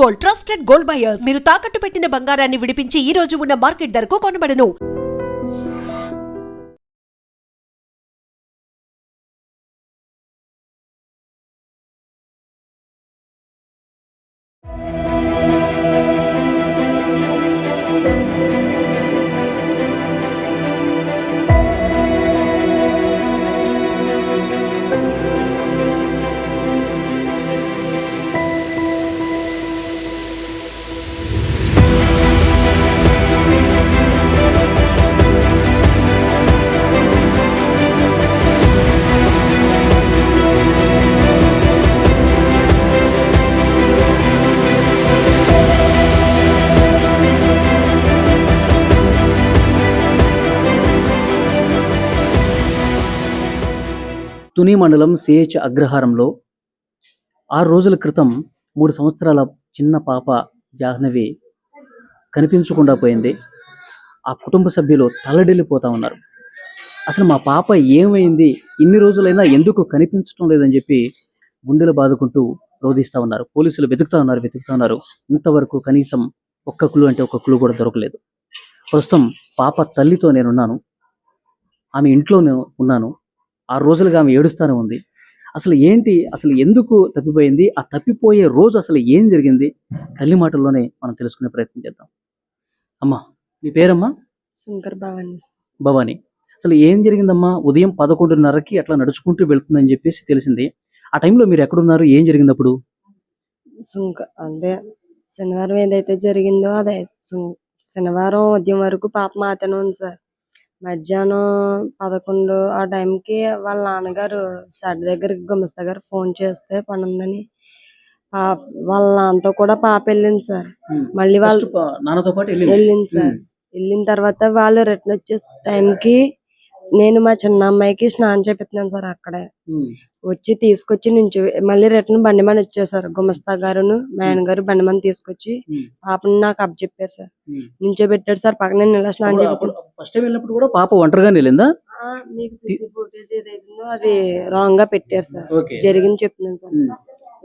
Gold trusted gold buyers. మీరు తాకట్టు పెట్టిన బంగారాన్ని విడిపించి ఈ రోజు ఉన్న మార్కెట్ ధరకు కొనబడను. తుని మండలం సిహెచ్ అగ్రహారంలో 6 రోజుల క్రితం 3 సంవత్సరాల చిన్న పాప జాహ్నవి కనిపించకుండా పోయింది. ఆ కుటుంబ సభ్యులు తల్లడిల్లిపోతా ఉన్నారు. అసలు మా పాప ఏమైంది, ఇన్ని రోజులైనా ఎందుకు కనిపించడం లేదని చెప్పి గుండెలు బాదుకుంటూ రోధిస్తూ ఉన్నారు. పోలీసులు వెతుకుతా ఉన్నారు. ఇంతవరకు కనీసం ఒక్క క్లూ కూడా దొరకలేదు. ప్రస్తుతం పాప తల్లితో నేనున్నాను. ఆమె ఇంట్లో నేను ఉన్నాను. 6 రోజులుగా ఆమె ఏడుస్తూనే ఉంది. అసలు ఏంటి, అసలు ఎందుకు తప్పిపోయింది, ఆ తప్పిపోయే రోజు అసలు ఏం జరిగింది, తల్లి మాటల్లోనే మనం తెలుసుకునే ప్రయత్నం చేద్దాం. అమ్మా, మీ పేరమ్మా? శంకర్ భవాని. భవాని. అసలు ఏం జరిగిందమ్మా? ఉదయం 11:30కి అట్లా నడుచుకుంటూ వెళ్తుందని చెప్పేసి తెలిసింది. ఆ టైంలో మీరు ఎక్కడున్నారు, ఏం జరిగింది అప్పుడు? అదే శనివారం ఏదైతే జరిగిందో అదే శనివారం ఉదయం వరకు పాప మాతనే ఉంది సార్. మధ్యాహ్నం 11 ఆ టైంకి వాళ్ళ నాన్నగారు షెడ్ దగ్గరికి గుమస్తా గారు ఫోన్ చేస్తే పని ఉందని వాళ్ళ నాన్నతో కూడా పాప వెళ్ళింది సార్. మళ్ళీ వాళ్ళు నాన్నతో పాటు వెళ్ళింది సార్. వెళ్ళిన తర్వాత వాళ్ళు రిటర్న్ వచ్చే టైంకి నేను మా చిన్న అమ్మాయికి స్నానం చేపిస్తున్నాను సార్. అక్కడే వచ్చి తీసుకొచ్చి నుంచి మళ్ళీ రిటర్న్ బండి మీద వచ్చేసారు. గుమస్తా గారును మా ఆయన గారు బండి మీద తీసుకొచ్చి పాపని నాకు అప్పచెప్పారు సార్. నుంచో పెట్టాడు సార్ పక్కన. నేను ఇలా స్నానం వెళ్ళినప్పుడు కూడా పాప ఒంటరిగా వెళ్ళిందా? మీకు ఫుటేజ్ ఏదైతుందో అది రాంగ్ గా పెట్టారు సార్. జరిగింది చెప్తున్నాను సార్.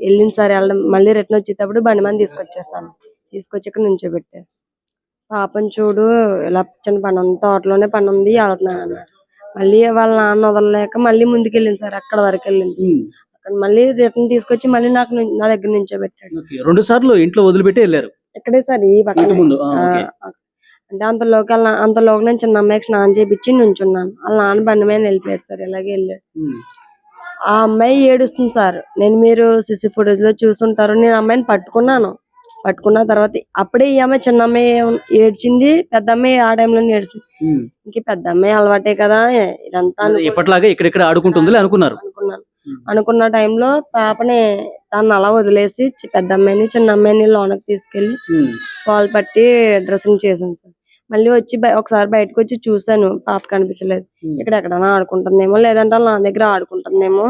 వెళ్ళింది సార్. వెళ్ళడం మళ్ళీ రిటర్న్ వచ్చేటప్పుడు బండి మీద తీసుకొచ్చేస్తాను. తీసుకొచ్చి ఇక్కడ నుంచో పెట్టారు. పాపని చూడు ఇలా చిన్న పని ఉంది, తోటలోనే పని ఉంది, వెళ్తున్నాను అన్నాడు. మళ్ళీ వాళ్ళ నాన్న వదలలేక మళ్ళీ ముందుకు వెళ్ళింది సార్. అక్కడ వరకు వెళ్ళింది. అక్కడ మళ్ళీ రిటర్న్ తీసుకొచ్చి మళ్ళీ నా దగ్గర నుంచో పెట్టాడు. 2 సార్లు ఇంట్లో వదిలిపెట్టి వెళ్ళారు. ఇక్కడే సార్ ఈ పక్కన. అంటే అంతలోకి నేను చిన్న అమ్మాయికి స్నానం చేపించి నుంచున్నాను. వాళ్ళ నాన్న బండి మీద వెళ్ళిపోయాడు సార్. ఇలాగే వెళ్ళాడు. ఆ అమ్మాయి ఏడుస్తుంది సార్. మీరు సిసి ఫుటేజ్ లో చూసుంటారు. నేను అమ్మాయిని పట్టుకున్న తర్వాత అప్పుడే ఈ అమ్మాయి చిన్న అమ్మాయి ఏడ్చింది, పెద్ద అమ్మాయి ఆ టైంలో ఏడ్చింది. ఇంక పెద్ద అమ్మాయి అలవాటే కదా ఇదంతా ఎప్పటిలాగే ఇక్కడ ఆడుకుంటుంది అనుకున్న టైంలో పాపని తను అలా వదిలేసి పెద్ద అమ్మాయిని చిన్న అమ్మాయిని లోనకి తీసుకెళ్లి పాలు పట్టి డ్రెస్సింగ్ చేశాను సార్. మళ్ళీ వచ్చి ఒకసారి బయటకు వచ్చి చూసాను, పాప కనిపించలేదు. ఇక్కడ ఎక్కడైనా ఆడుకుంటుందేమో, లేదంటే నా దగ్గర ఆడుకుంటుందేమో.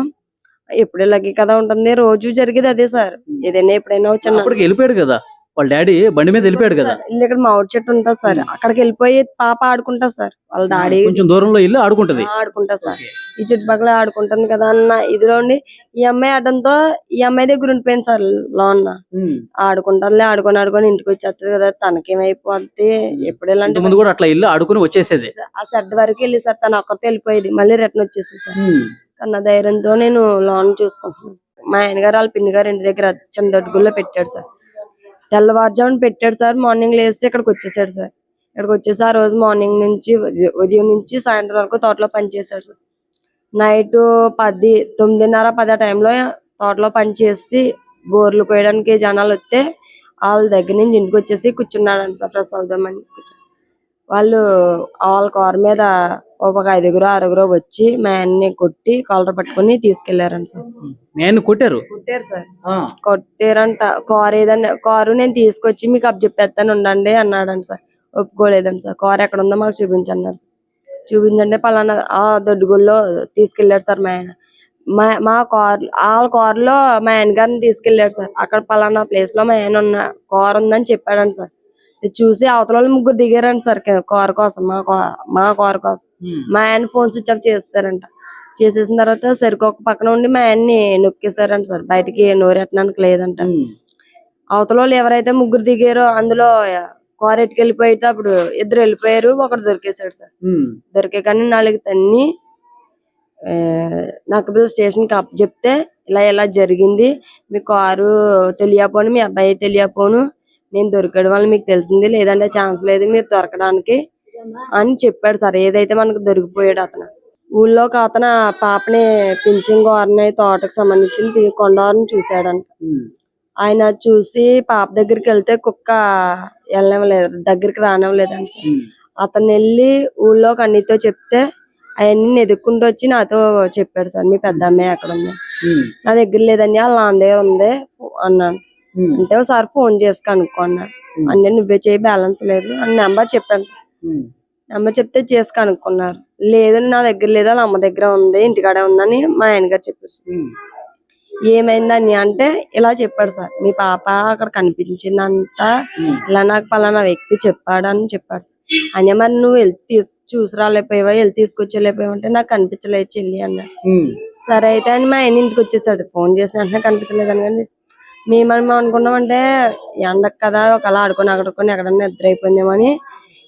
ఎప్పుడు ఇలాగే కదా ఉంటుంది, రోజు జరిగేది అదే సార్. ఏదైనా ఎప్పుడైనా వచ్చి వెళ్ళిపోయాడు కదా వాళ్ళ డాడీ, బండి మీద వెళ్ళిపోయాడు కదా. ఇక్కడ మామిడి చెట్టు ఉంటుంది సార్, అక్కడికి వెళ్ళిపోయి పాప ఆడుకుంటా సార్. వాళ్ళ డాడీ కొంచెం దూరంలో ఇల్లు ఆడుకుంటా సార్. ఈ చుట్టుపక్కల ఆడుకుంటుంది కదా అన్న ఇదిలోండి ఈ అమ్మాయి ఆడడంతో ఈ అమ్మాయి దగ్గర ఉండిపోయింది సార్. లోన్ ఆడుకుంటారులే, ఆడుకొని ఇంటికి వచ్చేస్తుంది కదా, తనకేమైపోద్ది. ఎప్పుడు ఇలాంటి ముందు కూడా అట్లా ఇల్లు ఆడుకుని వచ్చేసేది. ఆ షెడ్ వరకు వెళ్ళి సార్ తను ఒక్కరితో వెళ్ళిపోయేది. మళ్ళీ రిటర్న్ వచ్చేసి సార్. కన్నా ధైర్యంతో నేను లోన్ చూసుకుంటున్నాను. మా ఆయన గారు వాళ్ళ పిన్ని గారు ఇంటి దగ్గర చిన్న దొడ్డుగుల్లో పెట్టాడు సార్. తెల్లవారుజామున పెట్టాడు సార్. మార్నింగ్ లేసి ఇక్కడికి వచ్చేసాడు సార్. ఇక్కడికి వచ్చేసి ఆ రోజు మార్నింగ్ నుంచి ఉదయం నుంచి సాయంత్రం వరకు తోటలో పనిచేశాడు సార్. నైట్ 10, 9:30, 10 ఆ టైంలో తోటలో పనిచేసి బోర్లు కోయడానికి జనాలు వస్తే వాళ్ళ దగ్గర నుంచి ఇంటికి వచ్చేసి కూర్చున్నాడు సార్. ఫ్రెష్ అవుదామని వాళ్ళు వాళ్ళ కారు మీద ఒక 5గురు 6గురు వచ్చి మా ఆయన్ని కొట్టి కాలర్ పట్టుకుని తీసుకెళ్లారంట సార్. కొట్టారు సార్. కొట్టారంట. కారు నేను తీసుకొచ్చి మీకు అప్పచెప్పేస్తాను ఉండండి అన్నాడంట సార్. ఒప్పుకోలేదండి సార్. కారు ఎక్కడ ఉందో మాకు చూపించన్నాడు సార్. చూపించండి పలానా ఆ దొడ్డుగుల్లో తీసుకెళ్లాడు సార్ మా ఆయన. మా కారు వాళ్ళ కారులో మా ఆయన గారిని తీసుకెళ్లాడు సార్. అక్కడ పలానా ప్లేస్ లో మా ఆయన కారు ఉందని చెప్పాడంట సార్. చూసి అవతల వాళ్ళు 3 దిగారంట సార్ కారు కోసం, మా కారు కోసం. మా ఆయన ఫోన్ స్విచ్ ఆఫ్ చేస్తారంట. చేసేసిన తర్వాత సరికి ఒక పక్కన ఉండి మా ఆయన్ని నొక్కేశారంట సార్. బయటికి నోరెట్టడానికి లేదంట. అవతల వాళ్ళు ఎవరైతే ముగ్గురు దిగారో అందులో కారు ఎట్టుకెళ్ళిపోయేటప్పుడు ఇద్దరు వెళ్ళిపోయారు, ఒకడు దొరికేశాడు సార్. దొరికే కానీ 4 తన్ని నక్కపల్లి స్టేషన్ కి చెప్తే ఇలా ఇలా జరిగింది, మీ కారు తెలియపోను, మీ అబ్బాయి తెలియపోను, నేను దొరికడం వల్ల మీకు తెలిసింది, లేదంటే ఛాన్స్ లేదు మీరు దొరకడానికి అని చెప్పాడు సార్. ఏదైతే మనకు దొరికిపోయాడు అతను. ఊళ్ళో ఒక అతను పాపని పింఛన్ గోరని తోటకు సంబంధించిన కొండవారిని చూశాడంట. ఆయన చూసి పాప దగ్గరికి వెళ్తే కుక్క వెళ్ళనివ్వలేదు, దగ్గరికి రానివ్వలేదంట. అతను వెళ్ళి ఊళ్ళోకి అన్నితో చెప్తే అవన్నీ ఎదుక్కుంటూ వచ్చి నాతో చెప్పాడు సార్, మీ పెద్ద అమ్మాయి ఎక్కడ ఉంది, నా దగ్గర లేదని వాళ్ళ నాన్న దగ్గర ఉంది అన్నాను. అంటే ఒకసారి ఫోన్ చేసి కనుక్కో అన్నాడు. అంటే నువ్వే చేయి బ్యాలెన్స్ లేదు అని నెంబర్ చెప్పాను. నెంబర్ చెప్తే చేసి కనుక్కున్నారు. లేదు నా దగ్గర లేదు, వాళ్ళ అమ్మ దగ్గర ఉంది, ఇంటికాడే ఉందని మా ఆయన గారు చెప్పారు. ఏమైందని అంటే ఇలా చెప్పాడు సార్, మీ పాప అక్కడ కనిపించిందంట, ఇలా నాకు పలానా వ్యక్తి చెప్పాడు అని చెప్పాడు సార్. అని మరి నువ్వు వెళ్ళి చూసి రాలేకపోయావా, వెళ్ళి తీసుకొచ్చేలేకపోయావు అంటే నాకు కనిపించలేదు చెల్లి అన్నాడు. సరే అయితే అని మా ఆయన ఇంటికి వచ్చేసాడు. ఫోన్ చేసిన వెంటనే కనిపించలేదని. కానీ మేము అనుకున్నామంటే ఎండకు కదా ఒకలా ఆడుకొని ఎక్కడన్నా నిద్ర అయిపోయిందేమో అని.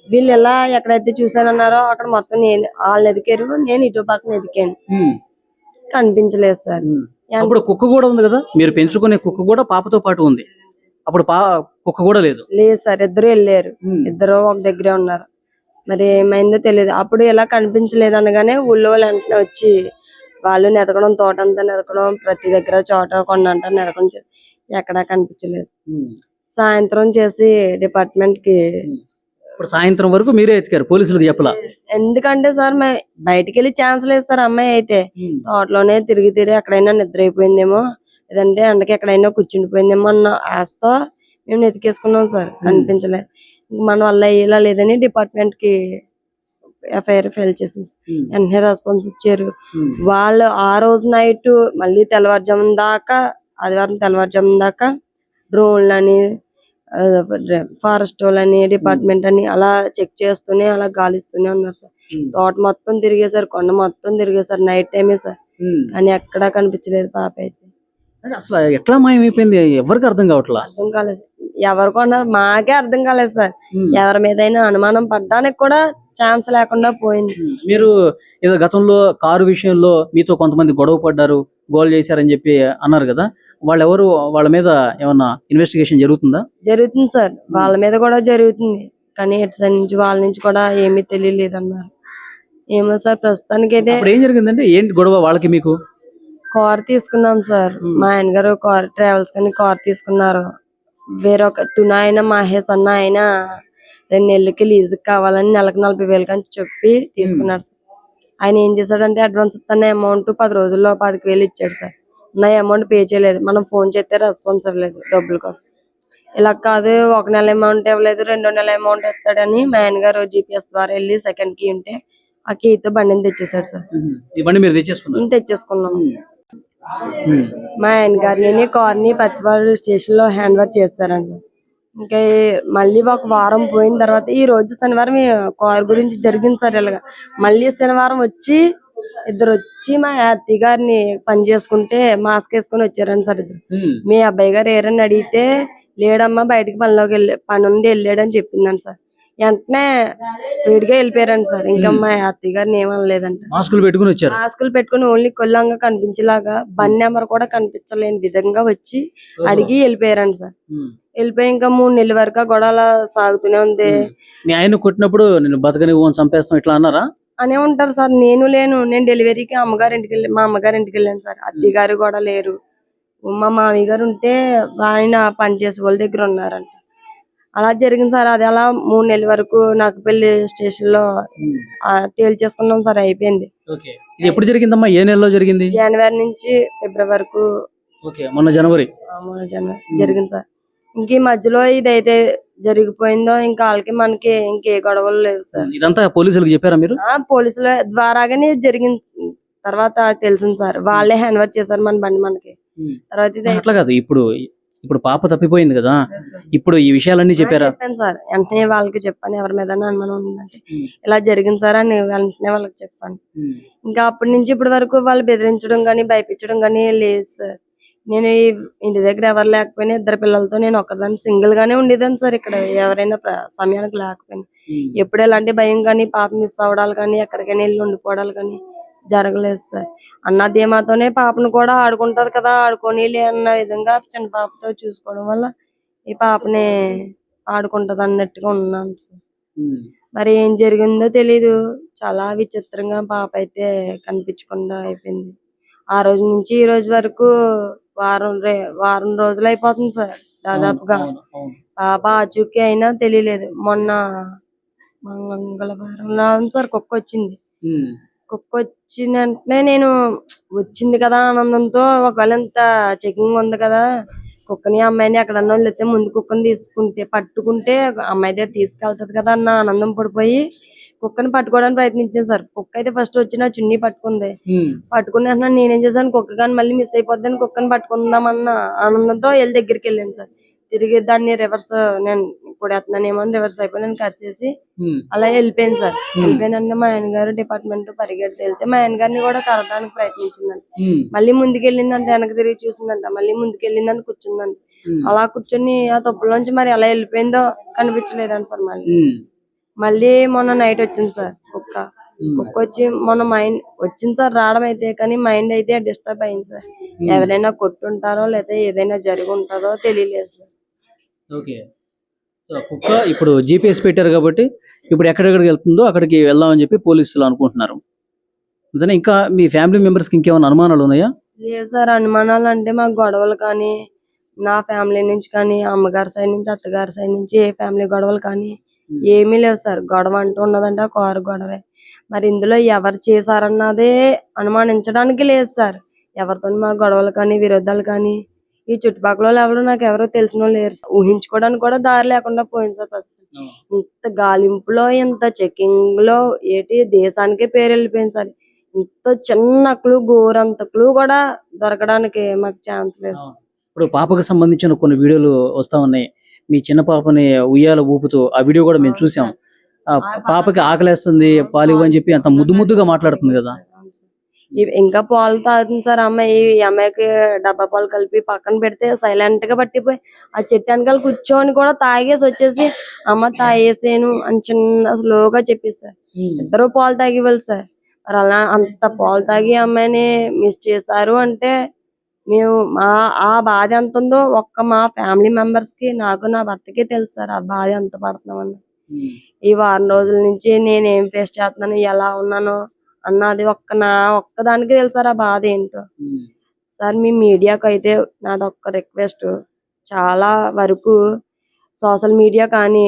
వీళ్ళు ఎలా ఎక్కడైతే చూసానన్నారో అక్కడ మొత్తం నేను వాళ్ళని ఎదికారు, నేను ఇటు పక్కన ఎదికాను, కనిపించలేదు సార్. అప్పుడు కుక్క కూడా ఉంది కదా, మీరు పెంచుకునే కుక్క కూడా పాపతో పాటు ఉంది, అప్పుడు కుక్క కూడా లేదు? లేదు సార్, ఇద్దరు వెళ్ళారు, ఇద్దరు ఒక దగ్గరే ఉన్నారు. మరి ఏమైందో తెలియదు. అప్పుడు ఎలా కనిపించలేదు అనగానే ఊళ్ళో వాళ్ళు వెంటనే వచ్చి వాళ్ళు నెతకడం, తోట అంతా నెతకడం, ప్రతి దగ్గర చోట కొండంట నెతకడం, ఎక్కడా కనిపించలేదు. సాయంత్రం చేసి డిపార్ట్మెంట్ కి. ఇప్పుడు సాయంత్రం వరకు మీరే ఎత్తికారు, పోలీసులకు చెప్పలా? ఎందుకంటే సార్ బయటికి వెళ్ళి ఛాన్స్ లేదు సార్. అమ్మాయి అయితే తోటలోనే తిరిగి ఎక్కడైనా నిద్ర అయిపోయిందేమో, లేదంటే ఎండకి ఎక్కడైనా కూర్చుండిపోయిందేమో అన్న ఆశతో మేము ఎతికేసుకున్నాం సార్. కనిపించలేదు. మన వల్ల అయ్యేలా లేదని డిపార్ట్మెంట్ కి ఎఫ్ఐఆర్ ఫైల్ చేసింది. వెంటనే రెస్పాన్స్ ఇచ్చారు వాళ్ళు. ఆ రోజు నైట్ మళ్ళీ తెల్లవారుజామున దాకా, ఆదివారం తెల్లవారుజామున దాకా డ్రోన్లని, ఫారెస్ట్ వాళ్ళని, డిపార్ట్మెంట్ అని అలా చెక్ చేస్తూనే అలా గాలిస్తూనే ఉన్నారు సార్. తోట మొత్తం తిరిగేసారు, కొండ మొత్తం తిరిగేసారు, నైట్ టైమే సార్. కానీ ఎక్కడా కనిపించలేదు పాప అయితే. అసలు ఎట్లా మాయమైపోయింది ఎవరికి అర్థం కావట్లేదు. అర్థం కాలేదు, ఎవరు కొన్నారు మాకే అర్థం కాలేదు సార్. ఎవరి మీద అనుమానం పడ్డానికి కూడా ఛాన్స్ లేకుండా పోయింది. మీరు ఏదో గతంలో కారు విషయంలో మీతో కొంతమంది గొడవ పడ్డారు, గోల్ చేశారని చెప్పి అన్నారు కదా, వాళ్ళెవరు, వాళ్ళ మీద ఏమన్నా ఇన్వెస్టిగేషన్ జరుగుతుందా? జరుగుతుంది సార్, వాళ్ళ మీద కూడా జరుగుతుంది. కానీ ఇటు సైడ్ నుంచి వాళ్ళ నుంచి కూడా ఏమీ తెలియలేదు అన్నారు. ఏమో సార్ ప్రస్తుతానికి అయితే. ఏం జరిగిందంటే ఏంటి గొడవ వాళ్ళకి మీకు? కార్ తీసుకున్నాం సార్, మా ఆయన గారు కార్ ట్రావెల్స్ కానీ కార్ తీసుకున్నారు. వేరొక తునాయన మహేష్ అన్న ఆయన 2 నెలలకి లీజు కావాలని నెలకు 40,000 అని చెప్పి తీసుకున్నాడు సార్. ఆయన ఏం చేశాడంటే అడ్వాన్స్ ఇస్తున్న అమౌంట్ 10 రోజుల్లో 25,000 ఇచ్చాడు సార్. నా అమౌంట్ పే చేయలేదు. మనం ఫోన్ చేస్తే రెస్పాన్స్ ఇవ్వలేదు డబ్బుల కోసం. ఇలా కాదు, 1 నెల అమౌంట్ ఇవ్వలేదు, 2 నెలల అమౌంట్ ఇస్తాడని మా ఆయన గారు జీపీఎస్ ద్వారా వెళ్ళి సెకండ్ కీ ఉంటే ఆ కీతో బండిని తెచ్చేసాడు సార్. ఈ బండి మీరు తెచ్చేసుకున్నాం. మా ఆయన గారిని కార్ని పత్తిపాడు స్టేషన్ లో హ్యాండ్ ఓవర్ చేస్తారండి. ఇంకా మళ్ళీ ఒక వారం పోయిన తర్వాత ఈ రోజు శనివారం కార్ గురించి జరిగింది సార్. ఇలాగా మళ్ళీ శనివారం వచ్చి ఇద్దరు వచ్చి మా అత్తయ్య గారిని పని చేసుకుంటే మాస్క్ వేసుకుని వచ్చారండి సార్. ఇద్దరు మీ అబ్బాయి గారు ఏరని అడిగితే లేడమ్మా బయటికి పని నుండి వెళ్ళాడని చెప్పిందండి సార్. వెంటనే స్పీడ్ గా వెళ్ళిపోయారండి సార్. ఇంకా మా అత్తయ్య గారిని ఏమనలేదంట. మాస్కులు పెట్టుకుని వచ్చారు. మాస్కులు పెట్టుకుని ఓన్లీ కొల్లంగా కనిపించేలాగా బండి నెంబర్ కూడా కనిపించలేని విధంగా వచ్చి అడిగి వెళ్ళిపోయారండి సార్. వెళ్ళిపోయి ఇంకా 3 నెలల వరకు గొడవల సాగుతూనే ఉంది. మీ ఆయన కొట్టినప్పుడు నేను బతకని చంపేస్తాం ఇట్లా అన్నారా? అనే ఉంటారు సార్. నేను డెలివరీకి మా అమ్మగారి ఇంటికి వెళ్ళాను సార్. అత్తయ్య గారు కూడా లేరు. మా మామయ్య గారు ఉంటే ఆయన పనిచేసే వాళ్ళ దగ్గర ఉన్నారంట. అలా జరిగింది సార్. అది అలా 3 నెలల వరకు నాగపల్లి స్టేషన్ లో తేల్చేసుకున్నాం సార్. అయిపోయింది. ఎప్పుడు జరిగిందమ్మా? ఏ నెలలో జరిగింది? జనవరి నుంచి ఫిబ్రవరి వరకు. మొన్న జనవరి జరిగింది సార్. ఇంక ఈ మధ్యలో ఇదైతే జరిగిపోయిందో ఇంకా వాళ్ళకి మనకి ఇంకే గొడవలు లేవు సార్. ఇదంతా పోలీసులకు చెప్పారా మీరు? పోలీసుల ద్వారాగానే జరిగింది. తర్వాత తెలిసింది సార్, వాళ్ళే హ్యాండ్ ఓవర్ చేశారు మన బండి మనకి. తర్వాత అట్లా కాదు, ఇప్పుడు పాప తప్పిపోయింది కదా, ఇప్పుడు ఈ విషయాలన్నీ చెప్పారా? చెప్పాను సార్. వెంటనే వాళ్ళకి చెప్పాను, ఎవరి మీద అనుమానం ఉందంటే ఇలా జరిగింది సార్ అని వెంటనే వాళ్ళకి చెప్పాను. ఇంకా అప్పటి నుంచి ఇప్పటి వరకు వాళ్ళు బెదిరించడం గానీ భయపించడం గానీ లేదు సార్. నేను ఇంటి దగ్గర ఎవరు లేకపోయినా ఇద్దరు పిల్లలతో నేను ఒక్కదాన్ని సింగిల్ గానే ఉండేదాన్ని సార్. ఇక్కడ ఎవరైనా సమయానికి లేకపోయినా ఎప్పుడు ఎలాంటి భయం కానీ పాప మిస్ అవడాలు కానీ ఎక్కడికైనా వెళ్ళి ఉండిపోవడాలు కానీ జరగలేదు సార్. అన్న ధీమాతోనే పాపను కూడా ఆడుకుంటది కదా, ఆడుకొని అన్న విధంగా చిన్న పాపతో చూసుకోవడం వల్ల ఈ పాపని ఆడుకుంటది అన్నట్టుగా ఉన్నాను సార్. మరి ఏం జరిగిందో తెలీదు. చాలా విచిత్రంగా పాప అయితే కనిపించకుండా అయిపోయింది. ఆ రోజు నుంచి ఈ రోజు వరకు వారం రోజులు అయిపోతుంది సార్ దాదాపుగా. పాప ఆచూకీ అయినా తెలియలేదు. మొన్న మంగళవారం సార్ కుక్క వచ్చింది. కుక్క వచ్చిన వెంటనే నేను వచ్చింది కదా ఆనందంతో, ఒకవేళ ఇంత చెకింగ్ ఉంది కదా కుక్కని అమ్మాయిని ఎక్కడన్నా వదిలేస్తే ముందు కుక్కని పట్టుకుంటే అమ్మాయి దగ్గర తీసుకెళ్తది కదా అన్న ఆనందం పడిపోయి కుక్కని పట్టుకోవడానికి ప్రయత్నించాను సార్. కుక్క అయితే ఫస్ట్ వచ్చి నా చున్నీ పట్టుకుంది. పట్టుకుని అంటున్నాను, నేనేం చేశాను కుక్క కానీ మళ్ళీ మిస్ అయిపోద్దని కుక్కని పట్టుకుందామన్న ఆనందంతో వెళ్ళి దగ్గరికి వెళ్ళాను సార్. తిరిగి దాన్ని రివర్స్ నేను ఇప్పుడు ఎత్తున్నానేమో అని రివర్స్ అయిపోయి నేను కరిచేసి అలా వెళ్ళిపోయింది సార్. వెళ్ళిపోయినంటే మా ఆయన గారు డిపార్ట్మెంట్ పరిగెడితే వెళ్తే మా ఆయన గారిని కూడా కరవడానికి ప్రయత్నించిందంట. మళ్ళీ ముందుకెళ్ళిందంటే వెనక్కి తిరిగి చూసిందంట. మళ్ళీ ముందుకెళ్ళిందని కూర్చుందంట. అలా కూర్చొని ఆ తప్పులోంచి మరి ఎలా వెళ్ళిపోయిందో కనిపించలేదంట సార్. మళ్ళీ మొన్న నైట్ వచ్చింది సార్ కుక్క వచ్చి మొన్న మైండ్ వచ్చింది సార్ రావడం అయితే, కానీ మైండ్ అయితే డిస్టర్బ్ అయింది సార్. ఎవరైనా కొట్టుంటారో లేదా ఏదైనా జరిగి ఉంటుందో తెలియలేదు సార్. ఓకే, సో కుక్క ఇప్పుడు GPS పెట్టారు కాబట్టి ఇప్పుడు ఎక్కడెక్కడికి వెళ్తుందో అక్కడికి వెళ్దామని చెప్పి పోలీసులు అనుకుంటున్నారు. అదే ఇంకా మీ ఫ్యామిలీ మెంబర్స్కి ఇంకేమైనా అనుమానాలు ఉన్నాయా? లేదు సార్, అనుమానాలు అంటే మాకు గొడవలు కానీ నా ఫ్యామిలీ నుంచి కానీ అమ్మగారి సైడ్ నుంచి అత్తగారి సైడ్ నుంచి ఏ ఫ్యామిలీ గొడవలు కానీ ఏమీ లేవు సార్. గొడవ అంటూ ఉన్నదంటే ఆ కారు గొడవే. మరి ఇందులో ఎవరు చేశారన్నదే అనుమానించడానికి లేదు సార్. ఎవరితో మా గొడవలు కానీ విరోధాలు కానీ ఈ చుట్టుపక్కల ఎవరు నాకు ఎవరో తెలిసిన వాళ్ళు లేరు. ఊహించుకోవడానికి కూడా దారి లేకుండా పోయింది సార్ ప్రస్తుతం. ఇంత గాలింపులో ఇంత చెకింగ్ లో దేశానికే పేరు వెళ్ళిపోయింది సార్. ఇంత చిన్న క్లూ గోరంత క్లూ కూడా దొరకడానికి మాకు ఛాన్స్ లేదు. ఇప్పుడు పాపకు సంబంధించిన కొన్ని వీడియోలు వస్తా ఉన్నాయి. మీ చిన్న పాపని ఉయ్యాల ఊపుతూ ఆ వీడియో కూడా మేము చూసాం. ఆ పాపకి ఆకలేస్తుంది పాలు ఇవ్వని చెప్పి అంత ముద్దుగా మాట్లాడుతుంది కదా. ఇంకా పాలు తాగుతుంది సార్ అమ్మాయి. ఈ అమ్మాయికి డబ్బా పాలు కలిపి పక్కన పెడితే సైలెంట్ గా పట్టిపోయి ఆ చెట్టు వెనకాల కూర్చొని కూడా తాగేసి వచ్చేసి అమ్మ తాగేసాను అని చిన్న స్లోగా చెప్పేసారు. ఇద్దరు పాలు తాగివ్వాలి సార్. మరి అలా అంత పాలు తాగి అమ్మాయిని మిస్ చేశారు అంటే మేము ఆ బాధ ఎంత ఉందో మా ఫ్యామిలీ మెంబర్స్ కి నాకు నా భర్తకి తెలుసు సార్ ఆ బాధ ఎంత పడుతున్నామని. ఈ వారం రోజుల నుంచి నేను ఏం ఫేస్ చేస్తున్నాను ఎలా ఉన్నాను అన్నది ఒక్కదానికి తెలుసు సార్ ఆ బాధ ఏంటో. సార్ మీ మీడియాకు అయితే నాదొక్క రిక్వెస్ట్, చాలా వరకు సోషల్ మీడియా కానీ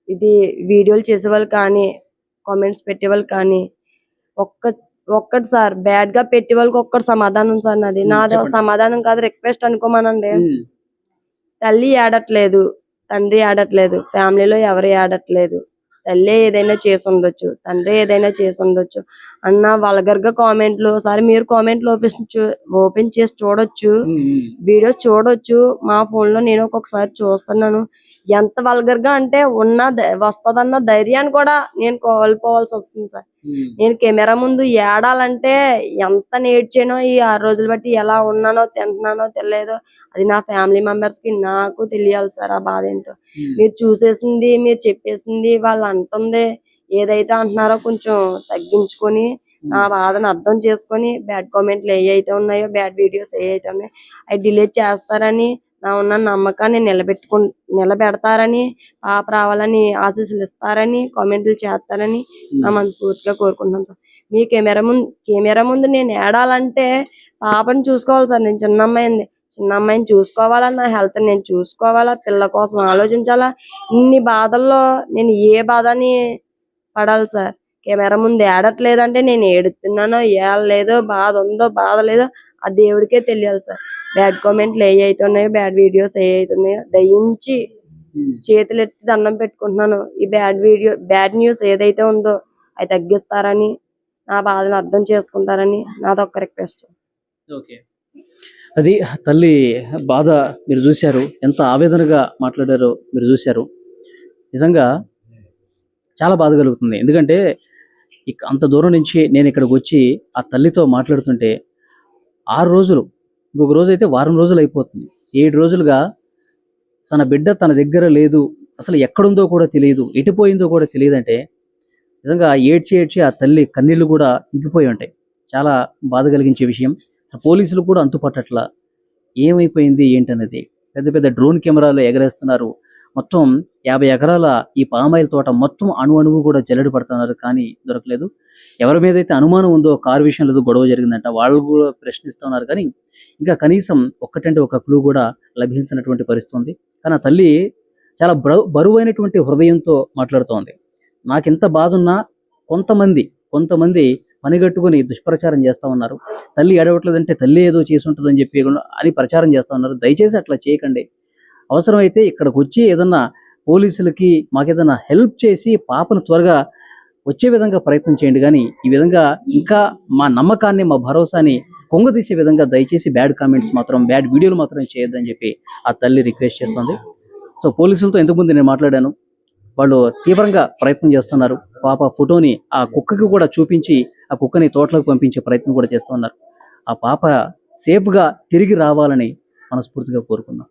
ఇది వీడియోలు చేసేవాళ్ళు కానీ కామెంట్స్ పెట్టేవాళ్ళు కానీ ఒక్కటి సార్ బ్యాడ్ గా పెట్టే వాళ్ళకి ఒక్కటి సమాధానం సార్. నాది సమాధానం కాదు, రిక్వెస్ట్ అనుకోమనండి. తల్లి ఏడట్లేదు, తండ్రి ఏడట్లేదు, ఫ్యామిలీలో ఎవరు ఏడట్లేదు. తల్లి ఏదైనా చేసి ఉండొచ్చు, తండ్రి ఏదైనా చేసి ఉండొచ్చు అన్న వల్గర్ గా కామెంట్లు. ఒకసారి మీరు కామెంట్లు ఓపెన్ చేసి చూడొచ్చు, వీడియోస్ చూడొచ్చు. మా ఫోన్ లో నేను ఒక్కొక్కసారి చూస్తున్నాను. ఎంత వల్గర్ గా అంటే వస్తదన్న ధైర్యాన్ని కూడా నేను కోల్పోవాల్సి వస్తుంది సార్. నేను కెమెరా ముందు ఏడాలంటే ఎంత నేర్చానో ఈ 6 రోజులు బట్టి ఎలా ఉన్నానో తింటున్నానో తెలియదో అది నా ఫ్యామిలీ మెంబర్స్ కి నాకు తెలియాలి సార్ ఆ బాధ ఏంటో. మీరు చూసేసింది మీరు చెప్పేసింది వాళ్ళు అంటుంది ఏదైతే అంటున్నారో కొంచెం తగ్గించుకొని నా బాధను అర్థం చేసుకొని బ్యాడ్ కామెంట్లు ఏవైతే ఉన్నాయో బ్యాడ్ వీడియోస్ ఏవైతే ఉన్నాయో అవి డిలీట్ చేస్తారని నా ఉన్న నమ్మకాన్ని నిలబెడతారని పాప రావాలని ఆశీస్సులు ఇస్తారని కామెంట్లు చేస్తారని నా మనస్ఫూర్తిగా కోరుకుంటున్నాను సార్. మీ కెమెరా ముందు నేను ఏడాలంటే పాపని చూసుకోవాలి సార్. నేను చిన్న అమ్మాయిని చూసుకోవాలా, నా హెల్త్ నేను చూసుకోవాలా, పిల్ల కోసం ఆలోచించాలా. ఇన్ని బాధల్లో నేను ఏ బాధని పడాలి సార్. కెమెరా ముందు ఏడట్లేదంటే నేను ఏడుతున్నానో ఏడలేదో బాధ ఉందో బాధ లేదో ఆ దేవుడికే తెలియాలి సార్. బ్యాడ్ కామెంట్లు ఏవైతే ఉన్నాయో బ్యాడ్ వీడియోస్ ఏవైతే ఉన్నాయో దయించి చేతులు ఎత్తి దండం పెట్టుకుంటున్నాను. ఈ బ్యాడ్ న్యూస్ ఏదైతే ఉందో అది తగ్గిస్తారని నా బాధను అర్థం చేసుకుంటారని నాదొక్క రిక్వెస్ట్. ఓకే, అది తల్లి బాధ మీరు చూశారు, ఎంత ఆవేదనగా మాట్లాడారో మీరు చూశారు. నిజంగా చాలా బాధ కలుగుతుంది. ఎందుకంటే అంత దూరం నుంచి నేను ఇక్కడికి వచ్చి ఆ తల్లితో మాట్లాడుతుంటే 6 రోజులు ఇంకొక రోజు అయితే వారం రోజులు అయిపోతుంది. 7 రోజులుగా తన బిడ్డ తన దగ్గర లేదు, అసలు ఎక్కడుందో కూడా తెలియదు, ఎటుపోయిందో కూడా తెలియదంటే నిజంగా ఏడ్చి ఏడ్చి ఆ తల్లి కన్నీళ్లు కూడా ఇంకిపోయి ఉంటాయి. చాలా బాధ కలిగించే విషయం. అసలు పోలీసులు కూడా అంతుపట్టట్ల ఏమైపోయింది ఏంటనేది. పెద్ద పెద్ద డ్రోన్ కెమెరాలు ఎగరేస్తున్నారు. మొత్తం 50 ఎకరాల ఈ పామాయిల్ తోట మొత్తం అణువు కూడా జల్లెడ పడుతున్నారు, కానీ దొరకలేదు. ఎవరి మీద అయితే అనుమానం ఉందో కారు విషయంలో ఏదో గొడవ జరిగిందంట, వాళ్ళు కూడా ప్రశ్నిస్తున్నారు, కానీ ఇంకా కనీసం ఒక్కటంటే ఒక క్లూ కూడా లభించినటువంటి పరిస్థితి ఉంది. కానీ ఆ తల్లి చాలా బరువైనటువంటి హృదయంతో మాట్లాడుతోంది. నాకెంత బాధ ఉన్నా కొంతమంది పనిగట్టుకుని దుష్ప్రచారం చేస్తా ఉన్నారు. తల్లి ఏడవట్లేదంటే తల్లి ఏదో చేసి ఉంటుందని చెప్పి అని ప్రచారం చేస్తా ఉన్నారు. దయచేసి అట్లా చేయకండి. అవసరమైతే ఇక్కడికి వచ్చి ఏదన్నా పోలీసులకి మాకేదన్నా హెల్ప్ చేసి పాపను త్వరగా వచ్చే విధంగా ప్రయత్నం చేయండి, కానీ ఈ విధంగా ఇంకా మా నమ్మకాన్ని, మా భరోసాని కొంగదీసే విధంగా దయచేసి బ్యాడ్ వీడియోలు మాత్రం చేయొద్దని చెప్పి ఆ తల్లి రిక్వెస్ట్ చేస్తుంది. సో పోలీసులతో ఇంతకుముందు నేను మాట్లాడాను. వాళ్ళు తీవ్రంగా ప్రయత్నం చేస్తున్నారు. పాప ఫోటోని ఆ కుక్కకి కూడా చూపించి ఆ కుక్కని తోటలోకి పంపించే ప్రయత్నం కూడా చేస్తున్నారు. ఆ పాప సేఫ్గా తిరిగి రావాలని మనస్ఫూర్తిగా కోరుకుందాం.